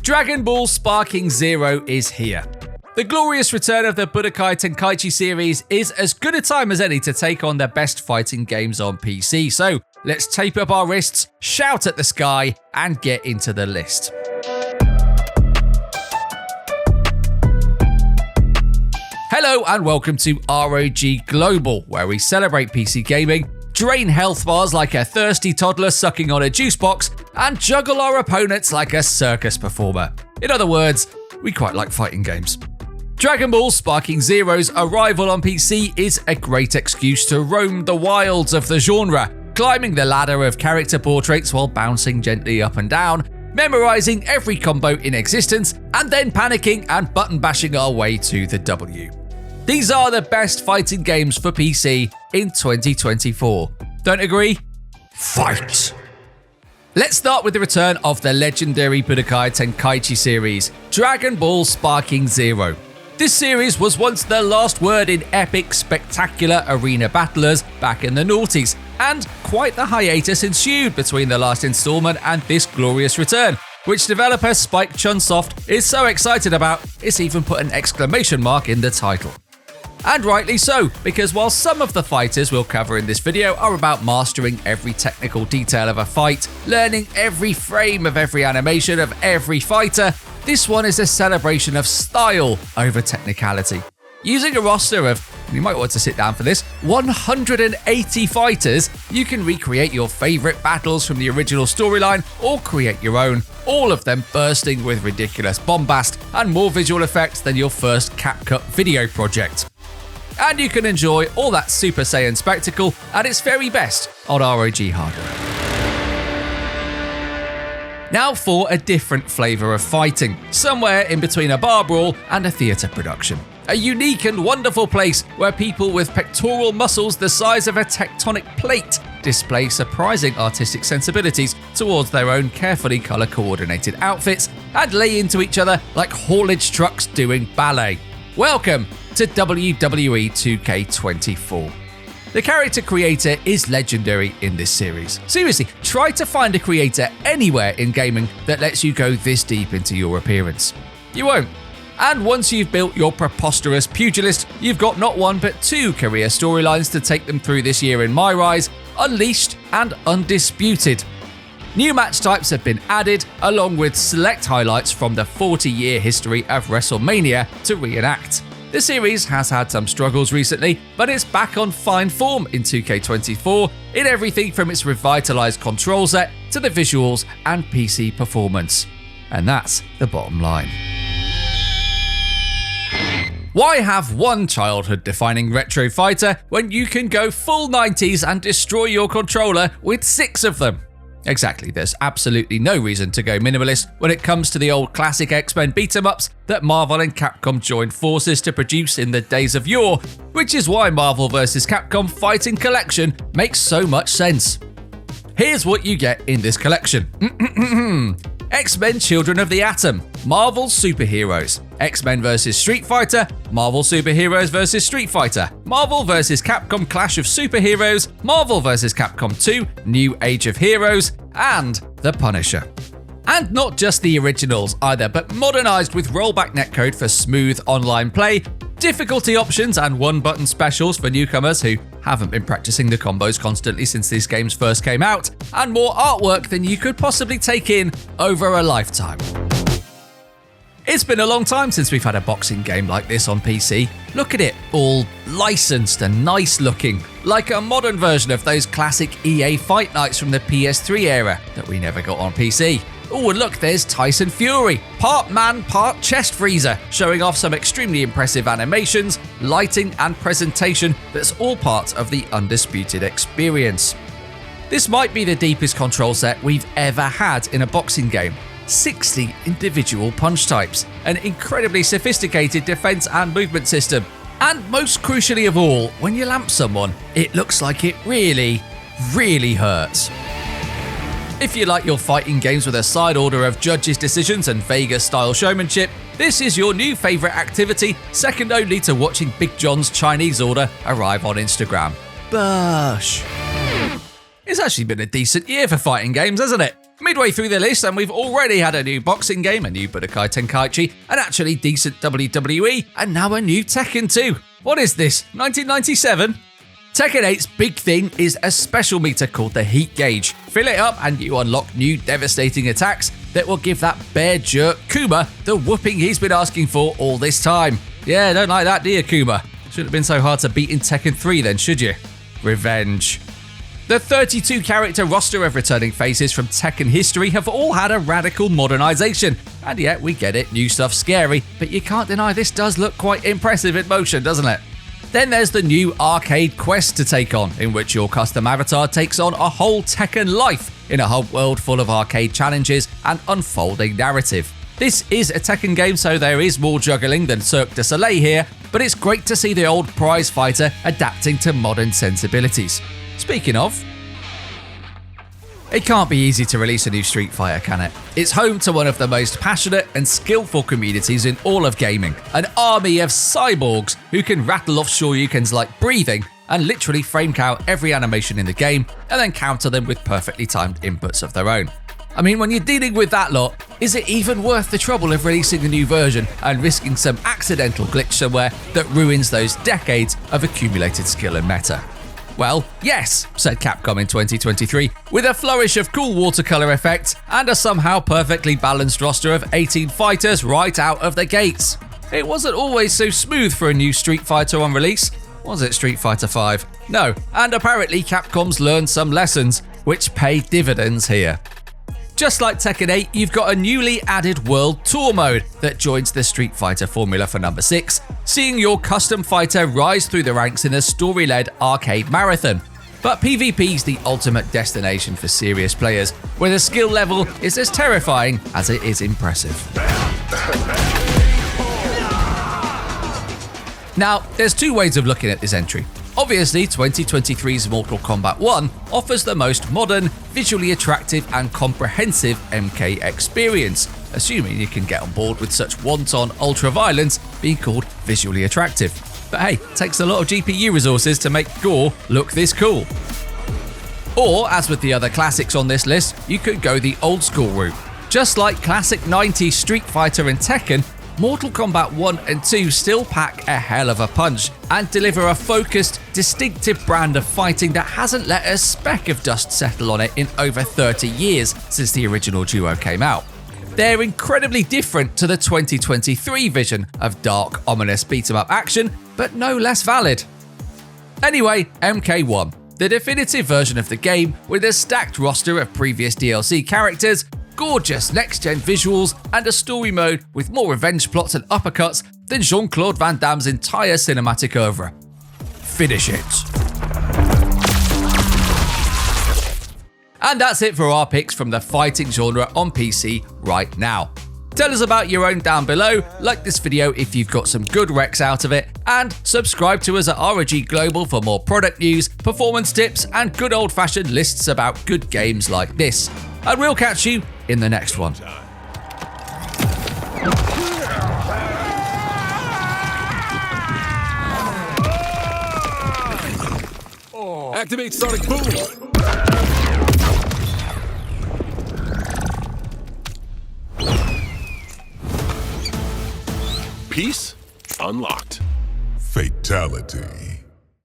Dragon Ball Sparking Zero is here. The glorious return of the Budokai Tenkaichi series is as good a time as any to take on the best fighting games on PC, so let's tape up our wrists, shout at the sky, and get into the list. Hello and welcome to ROG Global, where we celebrate PC gaming, drain health bars like a thirsty toddler sucking on a juice box, and juggle our opponents like a circus performer. In other words, we quite like fighting games. Dragon Ball Sparking Zero's arrival on PC is a great excuse to roam the wilds of the genre, climbing the ladder of character portraits while bouncing gently up and down, memorizing every combo in existence, and then panicking and button bashing our way to the W. These are the best fighting games for PC in 2024. Don't agree? Fight! Let's start with the return of the legendary Budokai Tenkaichi series, Dragon Ball Sparking Zero. This series was once the last word in epic, spectacular arena battlers back in the noughties, and quite the hiatus ensued between the last installment and this glorious return, which developer Spike Chunsoft is so excited about, it's even put an exclamation mark in the title. And rightly so, because while some of the fighters we'll cover in this video are about mastering every technical detail of a fight, learning every frame of every animation of every fighter, this one is a celebration of style over technicality. Using a roster of, you might want to sit down for this, 180 fighters, you can recreate your favourite battles from the original storyline or create your own, all of them bursting with ridiculous bombast and more visual effects than your first CapCut video project. And you can enjoy all that Super Saiyan spectacle at its very best on ROG hardware. Now for a different flavour of fighting, somewhere in between a bar brawl and a theatre production. A unique and wonderful place where people with pectoral muscles the size of a tectonic plate display surprising artistic sensibilities towards their own carefully colour-coordinated outfits and lay into each other like haulage trucks doing ballet. Welcome to WWE 2K24. The character creator is legendary in this series. Seriously, try to find a creator anywhere in gaming that lets you go this deep into your appearance. You won't. And once you've built your preposterous pugilist, you've got not one but two career storylines to take them through this year in my rise: Unleashed and Undisputed. New match types have been added, along with select highlights from the 40-year history of WrestleMania to reenact. The series has had some struggles recently, but it's back on fine form in 2K24 in everything from its revitalized control set to the visuals and PC performance. And that's the bottom line. Why have one childhood-defining retro fighter when you can go full 90s and destroy your controller with 6 of them? Exactly, there's absolutely no reason to go minimalist when it comes to the old classic X-Men beat-em-ups that Marvel and Capcom joined forces to produce in the days of yore, which is why Marvel vs. Capcom Fighting Collection makes so much sense. Here's what you get in this collection. X-Men Children of the Atom, Marvel Superheroes, X-Men vs Street Fighter, Marvel Superheroes vs Street Fighter, Marvel vs Capcom Clash of Superheroes, Marvel vs Capcom 2 New Age of Heroes, and The Punisher. And not just the originals either, but modernized with rollback netcode for smooth online play, difficulty options and one-button specials for newcomers who haven't been practicing the combos constantly since these games first came out, and more artwork than you could possibly take in over a lifetime. It's been a long time since we've had a boxing game like this on PC. Look at it, all licensed and nice looking, like a modern version of those classic EA Fight Nights from the PS3 era that we never got on PC. Oh, and look, there's Tyson Fury, part man, part chest freezer, showing off some extremely impressive animations, lighting, and presentation that's all part of the Undisputed experience. This might be the deepest control set we've ever had in a boxing game. 60 individual punch types, an incredibly sophisticated defense and movement system, and most crucially of all, when you lamp someone, it looks like it really, really hurts. If you like your fighting games with a side order of judges' decisions and Vegas-style showmanship, this is your new favourite activity, second only to watching Big John's Chinese order arrive on Instagram. Bush. It's actually been a decent year for fighting games, hasn't it? Midway through the list, and we've already had a new boxing game, a new Budokai Tenkaichi, an actually decent WWE, and now a new Tekken 2. What is this, 1997? Tekken 8's big thing is a special meter called the Heat Gauge. Fill it up and you unlock new devastating attacks that will give that bear jerk Kuma the whooping he's been asking for all this time. Yeah, don't like that, do you, Kuma? Shouldn't have been so hard to beat in Tekken 3 then, should you? Revenge. The 32-character roster of returning faces from Tekken history have all had a radical modernization. And yet, we get it, new stuff's scary, but you can't deny this does look quite impressive in motion, doesn't it? Then there's the new arcade quest to take on, in which your custom avatar takes on a whole Tekken life in a whole world full of arcade challenges and unfolding narrative. This is a Tekken game, so there is more juggling than Cirque du Soleil here, but it's great to see the old prize fighter adapting to modern sensibilities. Speaking of, it can't be easy to release a new Street Fighter, can it? It's home to one of the most passionate and skillful communities in all of gaming. An army of cyborgs who can rattle off shoryukens like breathing and literally frame count every animation in the game and then counter them with perfectly timed inputs of their own. I mean, when you're dealing with that lot, is it even worth the trouble of releasing a new version and risking some accidental glitch somewhere that ruins those decades of accumulated skill and meta? Well, yes, said Capcom in 2023, with a flourish of cool watercolor effects and a somehow perfectly balanced roster of 18 fighters right out of the gates. It wasn't always so smooth for a new Street Fighter on release, was it, Street Fighter V? No, and apparently Capcom's learned some lessons, which pay dividends here. Just like Tekken 8, you've got a newly added World Tour mode that joins the Street Fighter formula for number 6, seeing your custom fighter rise through the ranks in a story-led arcade marathon. But PvP's the ultimate destination for serious players, where the skill level is as terrifying as it is impressive. Now, there's two ways of looking at this entry. Obviously, 2023's Mortal Kombat 1 offers the most modern, visually attractive and comprehensive MK experience, assuming you can get on board with such wanton ultra-violence being called visually attractive. But hey, it takes a lot of GPU resources to make gore look this cool. Or, as with the other classics on this list, you could go the old school route. Just like classic 90s Street Fighter and Tekken, Mortal Kombat 1 and 2 still pack a hell of a punch and deliver a focused, distinctive brand of fighting that hasn't let a speck of dust settle on it in over 30 years since the original duo came out. They're incredibly different to the 2023 vision of dark, ominous beat-em-up action, but no less valid. Anyway, MK1, the definitive version of the game with a stacked roster of previous DLC characters, gorgeous next-gen visuals, and a story mode with more revenge plots and uppercuts than Jean-Claude Van Damme's entire cinematic oeuvre. Finish it. And that's it for our picks from the fighting genre on PC right now. Tell us about your own down below, like this video if you've got some good recs out of it, and subscribe to us at ROG Global for more product news, performance tips, and good old-fashioned lists about good games like this. And we'll catch you in the next one. Activate Sonic Boom! Peace unlocked. Fatality.